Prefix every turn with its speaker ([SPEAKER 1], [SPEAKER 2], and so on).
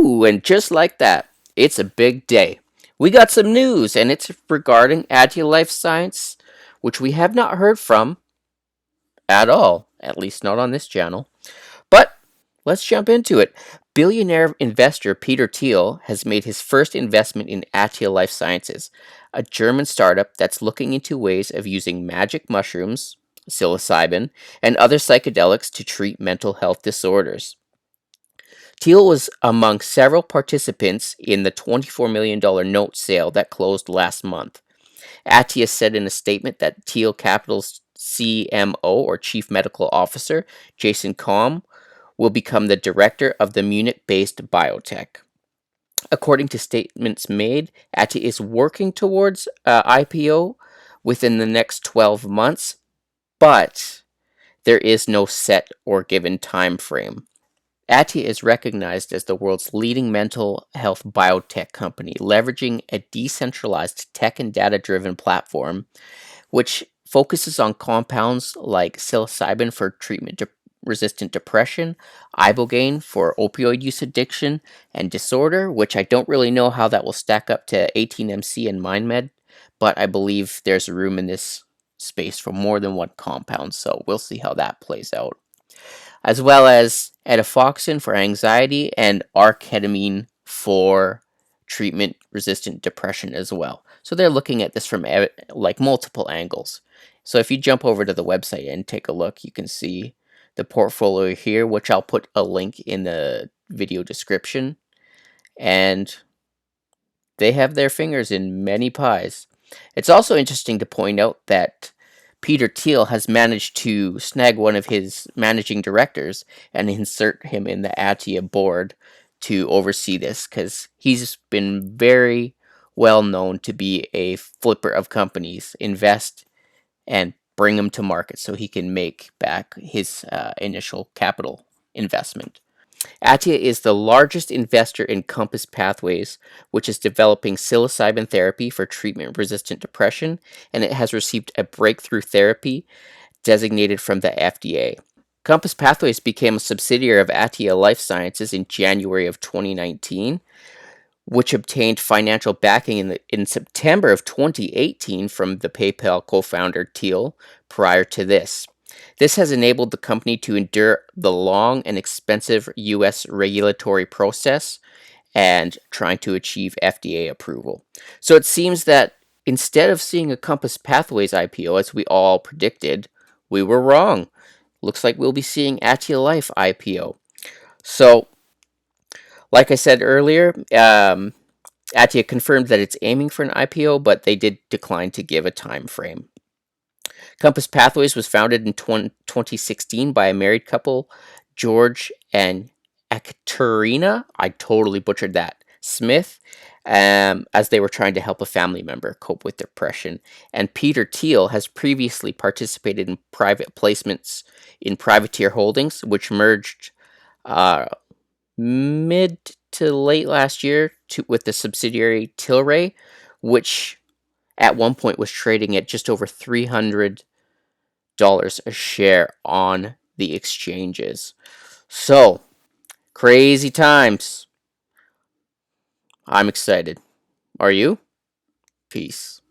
[SPEAKER 1] Woo! And just like that, it's a big day. We got some news, and it's regarding ATAI Life Science, which we have not heard from at all, at least not on this channel. But let's jump into it. Billionaire investor Peter Thiel has made his first investment in ATAI Life Sciences, a German startup that's looking into ways of using magic mushrooms, psilocybin, and other psychedelics to treat mental health disorders. Thiel was among several participants in the $24 million note sale that closed last month. ATIA said in a statement that Thiel Capital's CMO, or Chief Medical Officer, Jason Camm, will become the director of the Munich-based biotech. According to statements made, ATIA is working towards IPO within the next 12 months, but there is no set or given time frame. ATIA is recognized as the world's leading mental health biotech company, leveraging a decentralized tech and data-driven platform which focuses on compounds like psilocybin for treatment-resistant depression, ibogaine for opioid use addiction and disorder, which I don't really know how that will stack up to 18MC and MindMed, but I believe there's room in this space for more than one compound, so we'll see how that plays out, as well as etifoxine for anxiety and arketamine for treatment-resistant depression as well. So they're looking at this from like multiple angles. So if you jump over to the website and take a look, you can see the portfolio here, which I'll put a link in the video description. And they have their fingers in many pies. It's also interesting to point out that Peter Thiel has managed to snag one of his managing directors and insert him in the ATIA board to oversee this, because he's been very well known to be a flipper of companies, invest and bring them to market so he can make back his initial capital investment. ATIA is the largest investor in Compass Pathways, which is developing psilocybin therapy for treatment-resistant depression, and it has received a breakthrough therapy designated from the FDA. Compass Pathways became a subsidiary of ATAI Life Sciences in January of 2019, which obtained financial backing in September of 2018 from the PayPal co-founder Thiel prior to this. This has enabled the company to endure the long and expensive U.S. regulatory process and trying to achieve FDA approval. So it seems that instead of seeing a Compass Pathways IPO, as we all predicted, we were wrong. Looks like we'll be seeing ATAI Life IPO. So, like I said earlier, ATIA confirmed that it's aiming for an IPO, but they did decline to give a time frame. Compass Pathways was founded in 2016 by a married couple, George and Ekaterina, I totally butchered that, Smith, as they were trying to help a family member cope with depression. And Peter Thiel has previously participated in private placements in Privateer Holdings, which merged mid to late last year with the subsidiary Tilray, which at one point was trading at just over $300 a share on the exchanges. So, crazy times. I'm excited. Are you? Peace.